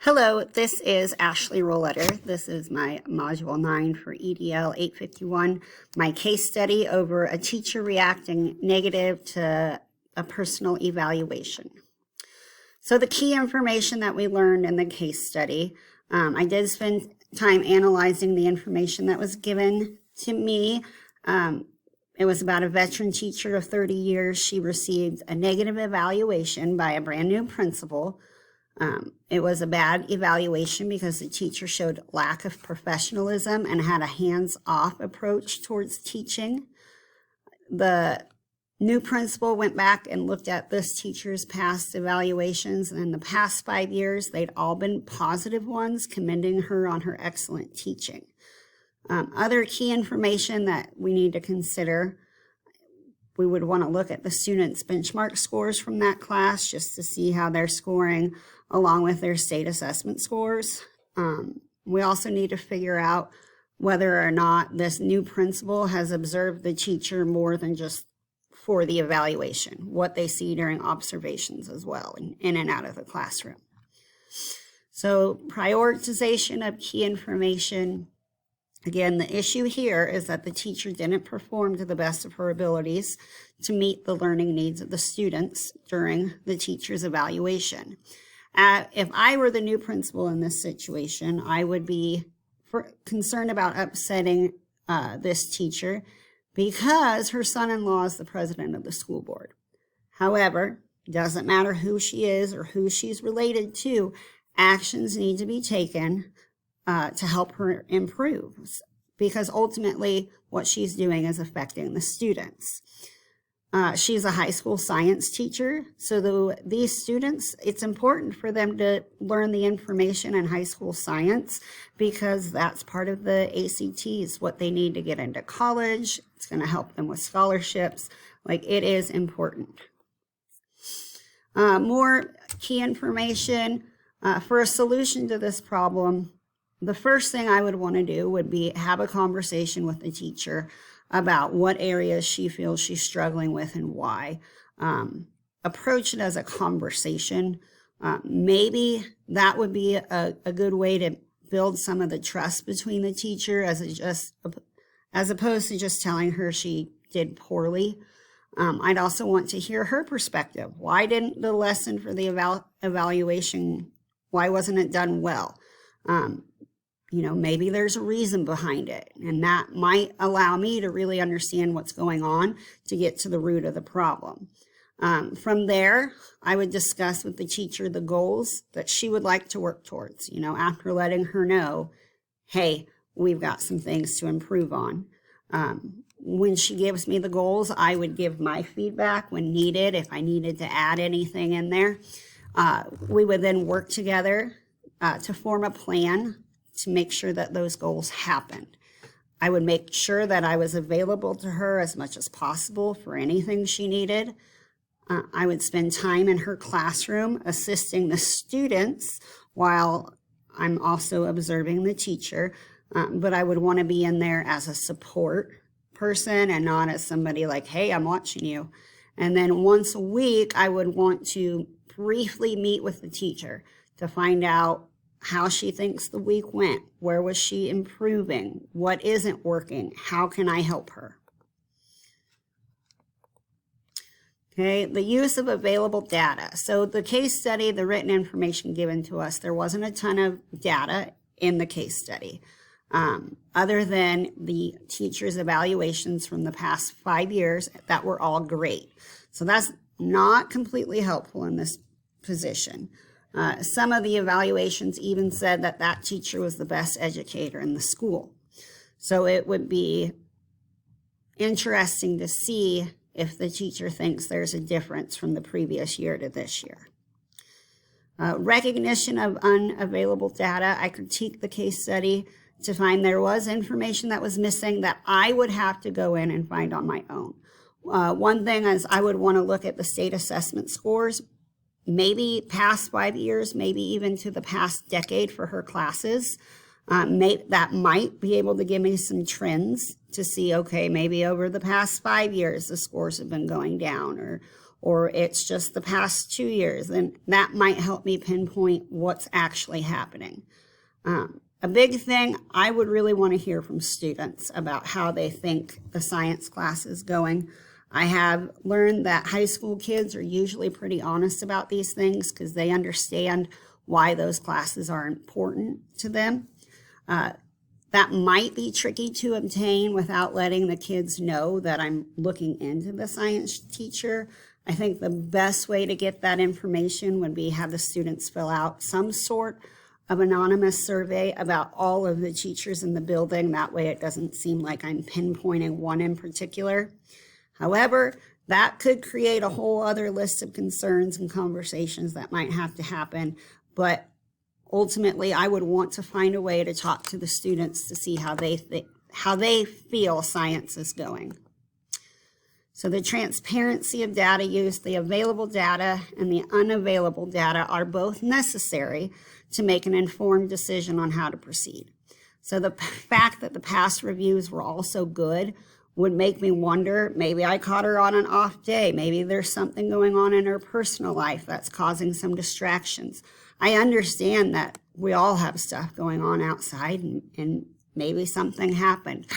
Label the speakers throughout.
Speaker 1: Hello, this is Ashley Roletter. This is my Module 9 for EDL 851, my case study over a teacher reacting negative to a personal evaluation. So the key information that we learned in the case study, I did spend time analyzing the information that was given to me. It was about a veteran teacher of 30 years. She received a negative evaluation by a brand new principal. It was a bad evaluation because the teacher showed lack of professionalism and had a hands-off approach towards teaching. The new principal went back and looked at this teacher's past evaluations, and in the past 5 years, they'd all been positive ones, commending her on her excellent teaching. Other key information that we need to consider, we would want to look at the students' benchmark scores from that class just to see how they're scoring along with their state assessment scores. We also need to figure out whether or not this new principal has observed the teacher more than just for the evaluation, what they see during observations as well, in and out of the classroom. So prioritization of key information. Again, the issue here is that the teacher didn't perform to the best of her abilities to meet the learning needs of the students during the teacher's evaluation. If I were the new principal in this situation, I would be concerned about upsetting this teacher because her son-in-law is the president of the school board. However, it doesn't matter who she is or who she's related to, actions need to be taken to help her improve, because ultimately what she's doing is affecting the students. She's a high school science teacher, so these students, it's important for them to learn the information in high school science because that's part of the ACTs, what they need to get into college. It's going to help them with scholarships. Like, it is important. More key information for a solution to this problem. The first thing I would want to do would be have a conversation with the teacher about what areas she feels she's struggling with and why. Approach it as a conversation. Maybe that would be a good way to build some of the trust between the teacher as opposed to just telling her she did poorly. I'd also want to hear her perspective. Why didn't the lesson for the evaluation, why wasn't it done well? Maybe there's a reason behind it, and that might allow me to really understand what's going on to get to the root of the problem. From there, I would discuss with the teacher the goals that she would like to work towards, after letting her know, hey, we've got some things to improve on. When she gives me the goals, I would give my feedback when needed, if I needed to add anything in there. We would then work together to form a plan to make sure that those goals happened. I would make sure that I was available to her as much as possible for anything she needed. I would spend time in her classroom assisting the students while I'm also observing the teacher, but I would want to be in there as a support person and not as somebody like, hey, I'm watching you. And then once a week, I would want to briefly meet with the teacher to find out how she thinks the week went, where was she improving, what isn't working, how can I help her? Okay, the use of available data. So the case study, the written information given to us, there wasn't a ton of data in the case study, other than the teacher's evaluations from the past 5 years that were all great. So that's not completely helpful in this position. Some of the evaluations even said that that teacher was the best educator in the school. So it would be interesting to see if the teacher thinks there's a difference from the previous year to this year. Recognition of unavailable data. I critiqued the case study to find there was information that was missing that I would have to go in and find on my own. One thing is I would want to look at the state assessment scores, maybe past 5 years, maybe even to the past decade for her classes. That might be able to give me some trends to see, okay, maybe over the past 5 years, the scores have been going down, or it's just the past 2 years, then that might help me pinpoint what's actually happening. A big thing, I would really want to hear from students about how they think the science class is going. I have learned that high school kids are usually pretty honest about these things because they understand why those classes are important to them. That might be tricky to obtain without letting the kids know that I'm looking into the science teacher. I think the best way to get that information would be have the students fill out some sort of anonymous survey about all of the teachers in the building. That way it doesn't seem like I'm pinpointing one in particular. However, that could create a whole other list of concerns and conversations that might have to happen. But ultimately, I would want to find a way to talk to the students to see how they feel science is going. So the transparency of data use, the available data and the unavailable data are both necessary to make an informed decision on how to proceed. So the fact that the past reviews were also good would make me wonder, maybe I caught her on an off day. Maybe there's something going on in her personal life that's causing some distractions. I understand that we all have stuff going on outside and maybe something happened.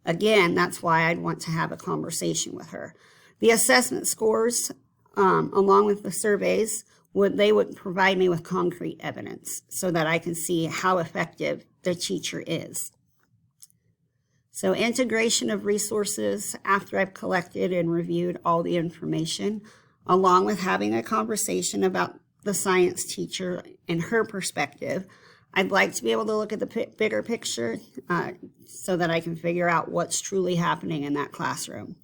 Speaker 1: Again, that's why I'd want to have a conversation with her. The assessment scores, along with the surveys, would provide me with concrete evidence so that I can see how effective the teacher is. So integration of resources after I've collected and reviewed all the information, along with having a conversation about the science teacher and her perspective. I'd like to be able to look at the bigger picture so that I can figure out what's truly happening in that classroom.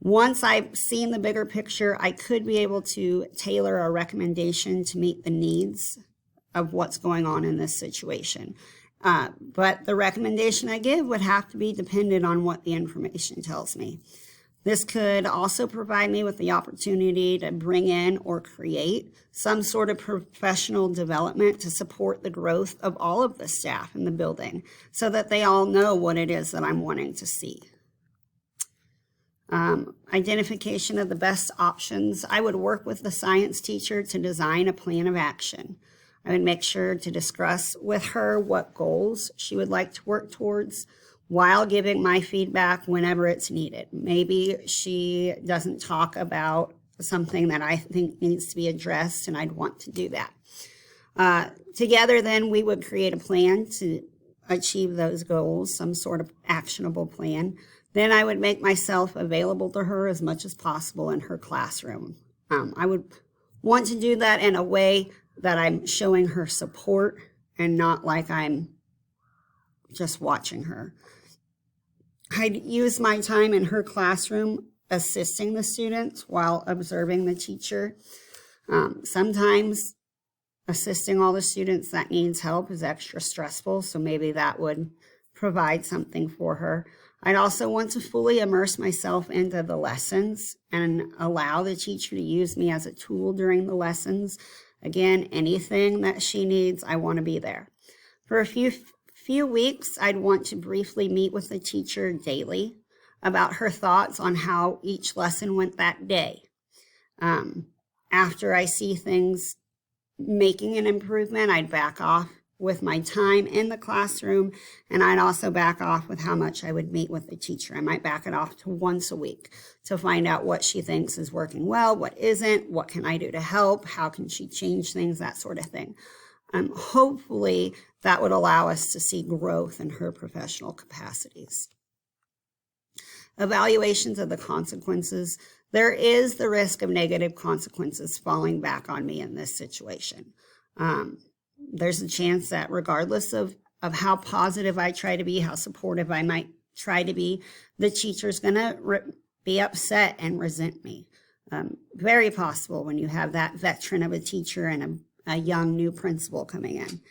Speaker 1: Once I've seen the bigger picture, I could be able to tailor a recommendation to meet the needs of what's going on in this situation. But the recommendation I give would have to be dependent on what the information tells me. This could also provide me with the opportunity to bring in or create some sort of professional development to support the growth of all of the staff in the building so that they all know what it is that I'm wanting to see. Identification of the best options. I would work with the science teacher to design a plan of action. I would make sure to discuss with her what goals she would like to work towards while giving my feedback whenever it's needed. Maybe she doesn't talk about something that I think needs to be addressed, and I'd want to do that. Together, then, we would create a plan to achieve those goals, some sort of actionable plan. Then I would make myself available to her as much as possible in her classroom. I would want to do that in a way that I'm showing her support and not like I'm just watching her. I'd use my time in her classroom assisting the students while observing the teacher. Sometimes assisting all the students that needs help is extra stressful, so maybe that would provide something for her. I'd also want to fully immerse myself into the lessons and allow the teacher to use me as a tool during the lessons. Again, anything that she needs, I want to be there. For a few weeks, I'd want to briefly meet with the teacher daily about her thoughts on how each lesson went that day. After I see things making an improvement, I'd back off with my time in the classroom, and I'd also back off with how much I would meet with the teacher. I might back it off to once a week to find out what she thinks is working well, what isn't, what can I do to help, how can she change things, that sort of thing. Hopefully that would allow us to see growth in her professional capacities. Evaluations of the consequences. There is the risk of negative consequences falling back on me in this situation. There's a chance that regardless of how positive I try to be, how supportive I might try to be, the teacher's going to be upset and resent me. Very possible when you have that veteran of a teacher and a young new principal coming in.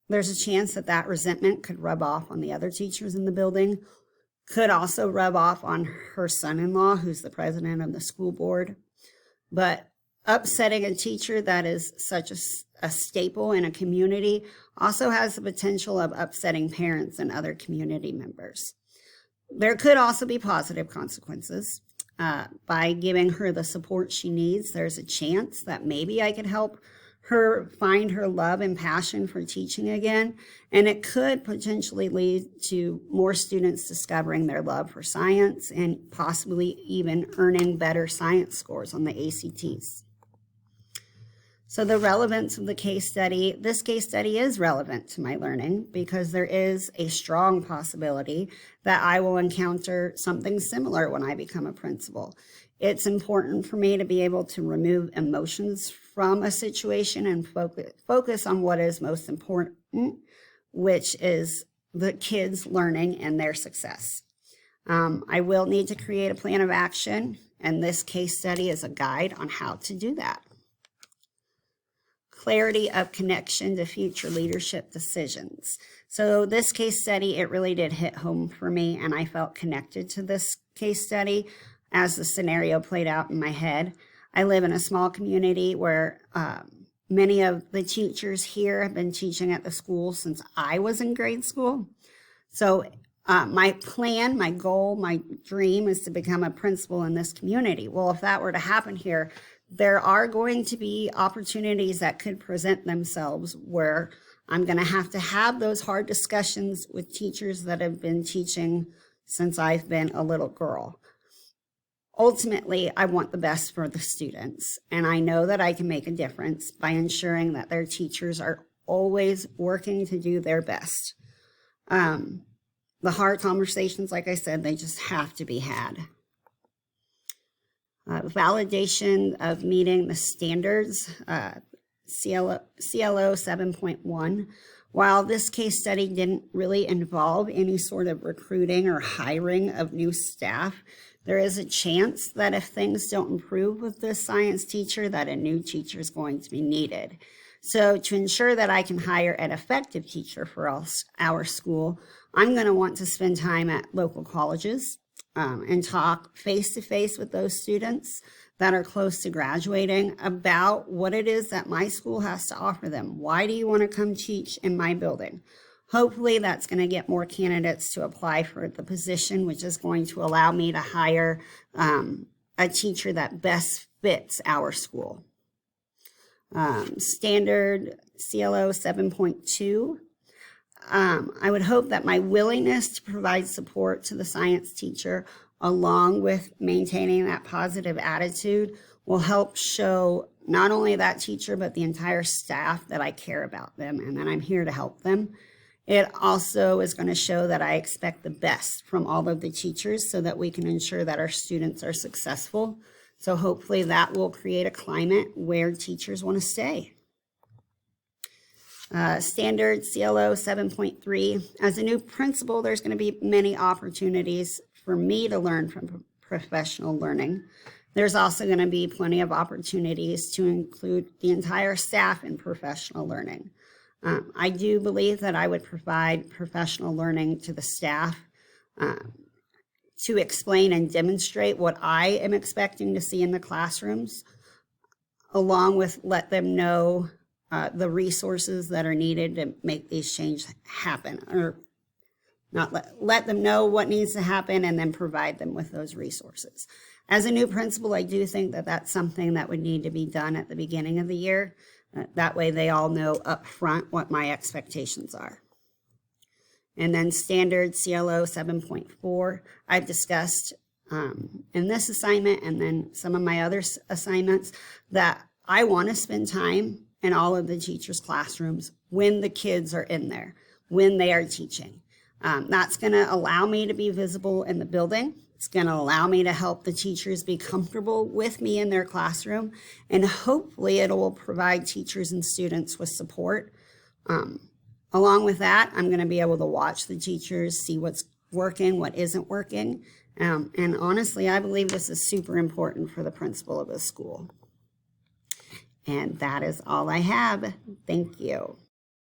Speaker 1: There's a chance that resentment could rub off on the other teachers in the building, could also rub off on her son-in-law, who's the president of the school board. But upsetting a teacher that is such a staple in a community also has the potential of upsetting parents and other community members. There could also be positive consequences. By giving her the support she needs, there's a chance that maybe I could help her find her love and passion for teaching again. And it could potentially lead to more students discovering their love for science and possibly even earning better science scores on the ACTs. So the relevance of the case study, this case study is relevant to my learning because there is a strong possibility that I will encounter something similar when I become a principal. It's important for me to be able to remove emotions from a situation and focus on what is most important, which is the kids' learning and their success. I will need to create a plan of action, and this case study is a guide on how to do that. Clarity of connection to future leadership decisions. So this case study, it really did hit home for me, and I felt connected to this case study as the scenario played out in my head. I live in a small community where many of the teachers here have been teaching at the school since I was in grade school. So my plan, my goal, my dream is to become a principal in this community. Well, if that were to happen here, there are going to be opportunities that could present themselves where I'm going to have those hard discussions with teachers that have been teaching since I've been a little girl. Ultimately, I want the best for the students, and I know that I can make a difference by ensuring that their teachers are always working to do their best. The hard conversations, like I said, they just have to be had. Validation of meeting the standards, CLO 7.1. While this case study didn't really involve any sort of recruiting or hiring of new staff, there is a chance that if things don't improve with this science teacher, that a new teacher is going to be needed. So to ensure that I can hire an effective teacher for our school, I'm going to want to spend time at local colleges and talk face-to-face with those students that are close to graduating about what it is that my school has to offer them. Why do you want to come teach in my building? Hopefully that's going to get more candidates to apply for the position, which is going to allow me to hire a teacher that best fits our school. Standard CLO 7.2. I would hope that my willingness to provide support to the science teacher, along with maintaining that positive attitude, will help show not only that teacher, but the entire staff that I care about them and that I'm here to help them. It also is going to show that I expect the best from all of the teachers so that we can ensure that our students are successful. So hopefully that will create a climate where teachers want to stay. Standard CLO 7.3. As a new principal, there's going to be many opportunities for me to learn from professional learning. There's also going to be plenty of opportunities to include the entire staff in professional learning. I do believe that I would provide professional learning to the staff to explain and demonstrate what I am expecting to see in the classrooms, along with let them know the resources that are needed to make these changes happen, or not let them know what needs to happen and then provide them with those resources. As a new principal, I do think that that's something that would need to be done at the beginning of the year. That way they all know up front what my expectations are. And then standard CLO 7.4, I've discussed in this assignment and then some of my other assignments that I want to spend time in all of the teachers' classrooms when the kids are in there, when they are teaching. That's going to allow me to be visible in the building. It's going to allow me to help the teachers be comfortable with me in their classroom, and hopefully it will provide teachers and students with support. Along with that, I'm going to be able to watch the teachers, see what's working, what isn't working. And honestly, I believe this is super important for the principal of the school. And that is all I have. Thank you.